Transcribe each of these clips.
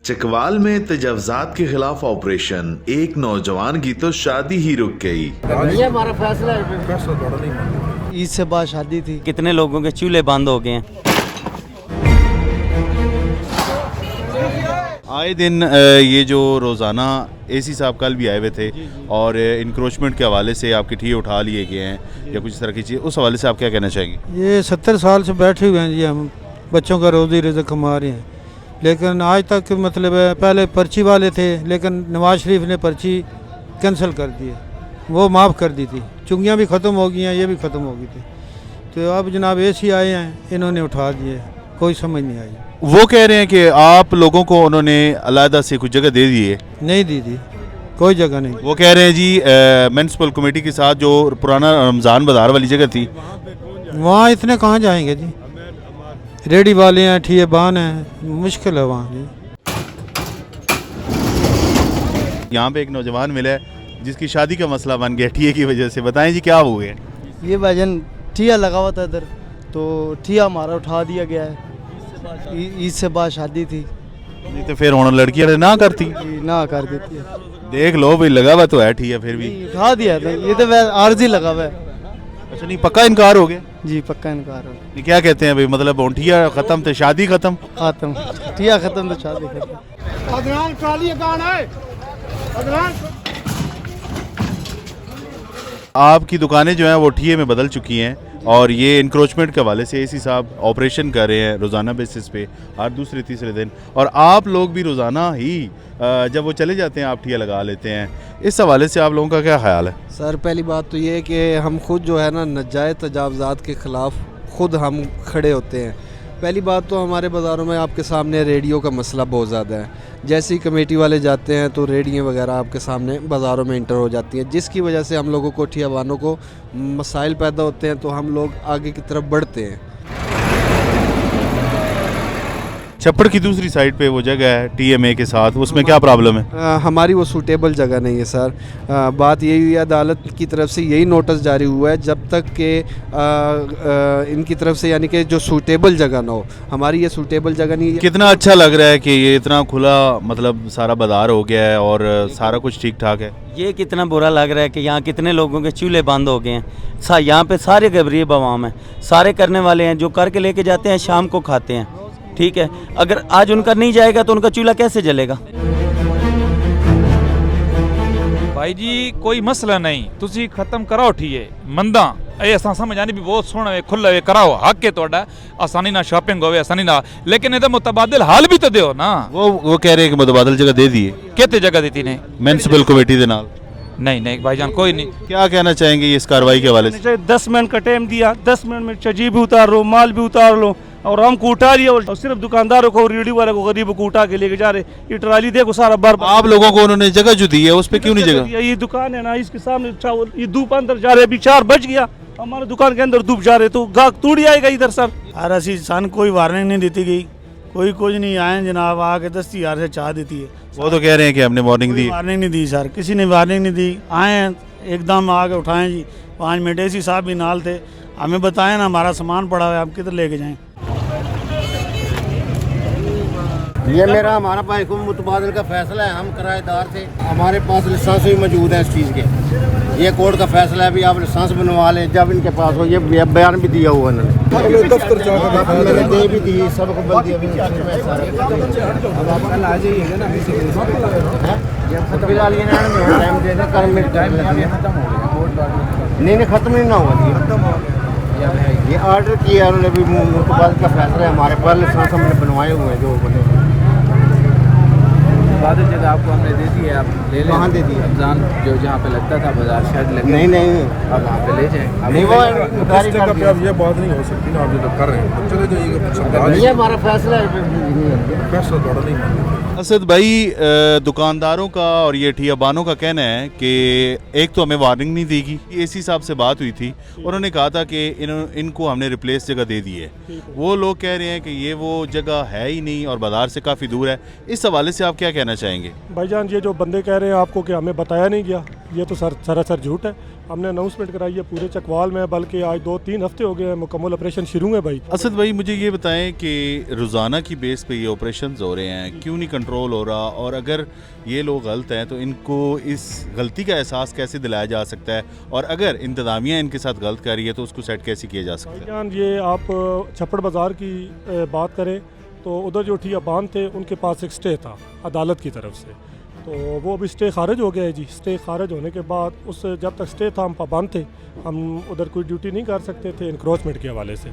चकवाल में तजावजात के खिलाफ ऑपरेशन, एक नौजवान की तो शादी ही रुक गई। ये हमारा फैसला है। ईद से बाद शादी थी। कितने लोगों के चूल्हे बंद हो गए हैं। आए दिन ये जो रोज़ाना एसी साहब कल भी आए हुए थे और इंक्रोचमेंट के हवाले से आपके ठिये उठा लिए गए हैं या कुछ इस तरह की चीज़, उस हवाले से आप क्या कहना चाहेंगे? ये 70 साल से बैठे हुए हैं जी, हम बच्चों का रोज़ी रिज़्क़ कमा रहे हैं, लेकिन आज तक मतलब पहले पर्ची वाले थे, लेकिन नवाज शरीफ ने पर्ची कैंसिल कर दी है, वो माफ़ कर दी थी। चुंगियाँ भी ख़त्म हो गई हैं, ये भी ख़त्म हो गई थी, तो अब जनाब एसी आए हैं, इन्होंने उठा दिए, कोई समझ नहीं आई। वो कह रहे हैं कि आप लोगों को उन्होंने अलहदा से कुछ जगह दे दी है। नहीं दी थी, कोई जगह नहीं। वो कह रहे हैं जी म्यूनसिपल कमेटी के साथ जो पुराना रमज़ान बाज़ार वाली जगह थी, वहाँ इतने कहाँ जाएंगे जी, रेडी वाले हैं, ठिये बान हैं, मुश्किल है वहाँ जी। यहाँ पे एक नौजवान मिला है जिसकी शादी का मसला बन गया ठिये की वजह से, बताएं जी क्या हुआ है? ये भाईजान ठिया लगा हुआ था इधर, तो ठिया हमारा उठा दिया गया है। ईद से बाद शादी थी। नहीं तो फिर उन्होंने लड़की ना करती, ना कर देती है। देख लो भाई, लगा हुआ तो है ठिया, फिर भी उठा दिया था, ये तो आर्जी लगा हुआ है। अच्छा, नहीं पक्का इनकार हो गया जी, पक्का इनकार हो। नहीं क्या कहते हैं भाई, मतलब ठिया खत्म तो शादी खत्म। ठिया खत्म तो शादी खत्म। आपकी दुकानें जो हैं वो ठिये में बदल चुकी हैं और ये इंक्रोचमेंट के हवाले से एसी साहब ऑपरेशन कर रहे हैं रोज़ाना बेसिस पे, हर दूसरे तीसरे दिन, और आप लोग भी रोज़ाना ही जब वो चले जाते हैं आप ठिया लगा लेते हैं। इस हवाले से आप लोगों का क्या ख्याल है? सर, पहली बात तो ये है कि हम खुद जो है ना नाजायज़ तजावज़ात के ख़िलाफ़ खुद हम खड़े होते हैं। पहली बात तो हमारे बाज़ारों में आपके सामने रेडियो का मसला बहुत ज़्यादा है। जैसे ही कमेटी वाले जाते हैं तो रेडियो वगैरह आपके सामने बाज़ारों में इंटर हो जाती हैं, जिसकी वजह से हम लोगों को ठियावानों को मसाइल पैदा होते हैं, तो हम लोग आगे की तरफ बढ़ते हैं। छप्पड़ की दूसरी साइड पे वो जगह है टीएमए के साथ, उसमें क्या प्रॉब्लम है? हमारी वो सूटेबल जगह नहीं है सर। बात यही हुई है, अदालत की तरफ से यही नोटिस जारी हुआ है, जब तक कि इनकी तरफ से यानी कि जो सूटेबल जगह ना हो, हमारी ये सूटेबल जगह नहीं है। कितना अच्छा लग रहा है कि ये इतना खुला मतलब सारा बाजार हो गया है और सारा कुछ ठीक ठाक है। ये कितना बुरा लग रहा है कि यहाँ कितने लोगों के चूल्हे बंद हो गए हैं। यहाँ पे सारे गरीब आवाम हैं, सारे करने वाले हैं, जो करके लेके जाते हैं शाम को खाते हैं। ठीक है, अगर आज उनका नहीं जाएगा तो उनका चूल्हा कैसे जलेगा? भाई जी कोई मसला नहीं, तुसी खत्म कराओ ठिये मंदा ये असां समझानी भी बहुत सोहना है, खुला है, कराओ, हक है तोड़ा, आसानी ना शॉपिंग होवे, आसानी ना, लेकिन इधर मुतबादिल हाल भी तो दो ना। वो कह रहे हैं कि मुतबादिल जगह दे दी है। कितने जगह दी ने? म्यूनसिपल कमेटी के नाल। नहीं भाईजान कोई नहीं। क्या कहना चाहेंगे इस कार्रवाई के हवाले से? 10 मिनट का टाइम दिया, 10 मिनट में चजी भी उतार लो, माल भी उतार लो, और हमको उठा लिया और सिर्फ दुकानदारों को, रेडियो वाले को, गरीब को उठा के लेके जा रहे। ये ट्राली देखो सारा बर्बाद। आप लोगों को उन्होंने जगह जो दी है उस पे क्यों नहीं जगह? ये दुकान है ना, इसके सामने ये धूप अंदर जा रहे, अभी 4 बज गया, हमारे दुकान के अंदर धूप जा रहे, तो गाहक तोड़ी आएगा इधर सर। यार असी सन कोई वार्निंग नहीं दी गई, कोई कुछ नहीं आए जनाब, आके 10,000 से चाह देती है। वो तो कह रहे हैं कि हमने वार्निंग दी। वार्निंग नहीं दी सर, किसी ने वार्निंग नहीं दी, आए एकदम आके उठाएं जी। 5 मिनट एसी साहब भी नाल थे, हमें बताएं ना हमारा सामान पड़ा हुआ है, आप किधर लेके जाएं? ये मेरा हमारा महकूम मुतबादिल का फैसला है, हम किराएदार थे, हमारे पास लाइसेंस भी मौजूद है इस चीज़ के। ये कोर्ट का फैसला है, भी आप लाइसेंस बनवा लें जब इनके पास हो। ये बयान भी दिया हुआ इन्होंने, मैंने दे भी दी, सबको बल दिया। नहीं ख़त्म नहीं ना हुआ, ये ऑर्डर किया उन्होंने भी, मुतबादिल का फैसला है हमारे पास, लाइसेंस हमने बनवाए हुए हैं जो बने। बादल जगह आपको हमने दे दी है, आप ले लें। कहाँ दे दी है? रमजान जो जहाँ पे लगता था बाजार शेड लगे। नहीं आप वहाँ पे ले जाएं। नहीं, वो ये बात नहीं हो सकती ना, आप जो कर रहे हैं चले जाइए, ये हमारा फैसला है, फैसला थोड़ा नहीं। असद भाई, दुकानदारों का और ये ठियाबानों का कहना है कि एक तो हमें वार्निंग नहीं देगी। एसी साहब से बात हुई थी, उन्होंने कहा था कि इनको हमने रिप्लेस जगह दे दी है। वो लोग कह रहे हैं कि ये वो जगह है ही नहीं और बाजार से काफ़ी दूर है। इस हवाले से आप क्या कहना चाहेंगे? भाईजान ये जो बंदे कह रहे हैं आपको कि हमें बताया नहीं गया, ये तो सरासर झूठ है। हमने अनाउंसमेंट कराई है पूरे चकवाल में, बल्कि आज 2-3 हफ्ते हो गए हैं, मुकम्मल ऑपरेशन शुरू है भाई। असद भाई मुझे ये बताएं कि रोज़ाना की बेस पे ये ऑपरेशन हो रहे हैं, क्यों नहीं कंट्रोल हो रहा, और अगर ये लोग गलत हैं तो इनको इस गलती का एहसास कैसे दिलाया जा सकता है, और अगर इंतज़ामिया इनके साथ गलत कर रही है तो उसको सेट कैसे किया जा सकता है? भाईजान ये आप छप्पड़ बाज़ार की बात करें तो उधर जो ठिया बांध थे उनके पास एक स्टे था अदालत की तरफ से, तो वो अभी स्टे खारिज हो गया है जी। स्टे खारिज होने के बाद उस जब तक स्टे था हम पाबंद थे, हम उधर कोई ड्यूटी नहीं कर सकते थे इंक्रोचमेंट के हवाले से।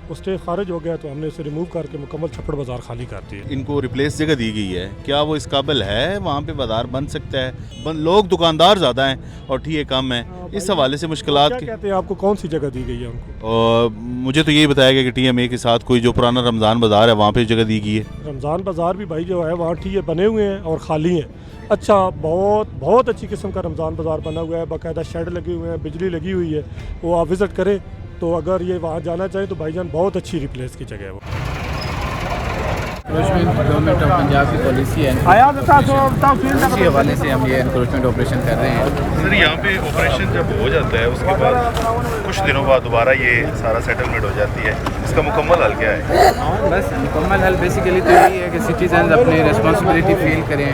वो स्टे खारिज हो गया तो हमने उसे रिमूव करके मुकम्मल छप्पड़ बाज़ार खाली कर दिया। इनको रिप्लेस जगह दी गई है, क्या वो इस काबिल है वहाँ पे बाज़ार बन सकता है? लोग दुकानदार ज़्यादा हैं और ठिए कम हैं, इस हवाले से मुश्किलात क्या कहते हैं आपको कौन सी जगह दी गई है उनको? मुझे तो यही बताया गया कि TMA के साथ कोई जो पुराना रमज़ान बाज़ार है वहाँ पे जगह दी गई है। रमज़ान बाज़ार भी भाई जो है वहाँ ठिए बने हुए हैं और खाली हैं। अच्छा, बहुत अच्छी किस्म का रमज़ान बाज़ार बना हुआ है, बाकायदा शेड लगे हुए हैं, बिजली लगी हुई है। वो आप विज़िट करें तो अगर ये वहाँ जाना चाहें तो भाईजान बहुत अच्छी रिप्लेस की जगह है वो। गवर्नमेंट ऑफ पंजाब की पॉलिसी है, इसी हवाले से हम ये इंक्रोचमेंट ऑपरेशन कर रहे हैं। सर यहाँ पे ऑपरेशन जब हो जाता है उसके बाद कुछ दिनों बाद दोबारा ये सारा सेटलमेंट हो जाती है, इसका मुकम्मल हल क्या है? बस मुकम्मल हल बेसिकली तो यही है कि सिटीजन अपनी रिस्पॉन्सिबिलिटी फील करें।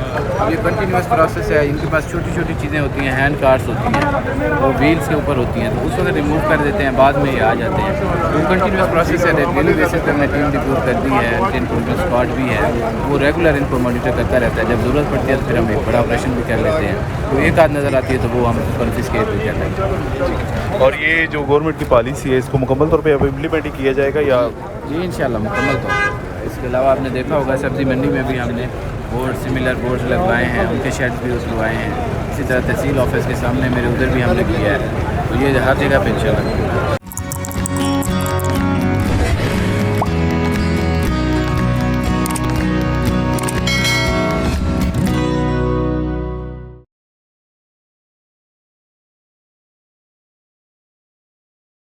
ये कंटिन्यूस प्रोसेस है, इनके पास छोटी छोटी चीज़ें होती हैं, हैंड कार्ड्स होती हैं, वो व्हील्स के ऊपर होती हैं, तो उस वक्त रिमूव कर देते हैं, बाद में ये आ जाते हैं। तो कंटिन्यूस प्रोसेस है, डेली बेसिस पर हमने टीम डिप्लॉय कर दी है, एंटी स्क्वाड भी है, वो रेगुलर इनको मॉनिटर करता रहता है। जब ज़रूरत पड़ती है तो फिर हम एक बड़ा ऑपरेशन भी कर लेते हैं, तो एक आध नज़र आती है तो वो हम कन्फिस्केट भी कर लेते हैं। और ये जो गवर्नमेंट की पॉलिसी है इसको मुकम्मल तौर पे अब इम्प्लीमेंट किया जाएगा या? जी इंशाल्लाह मुकम्मल तौर पर। इसके अलावा आपने देखा होगा सब्ज़ी मंडी में भी हमने बोर्ड सिमिलर बोर्ड्स लगवाए हैं, उनके शेड्स भी उसलवाए हैं। इसी तरह तहसील ऑफिस के सामने मेरे उधर भी हमने किया है, तो ये हर जगह पे इंशाल्लाह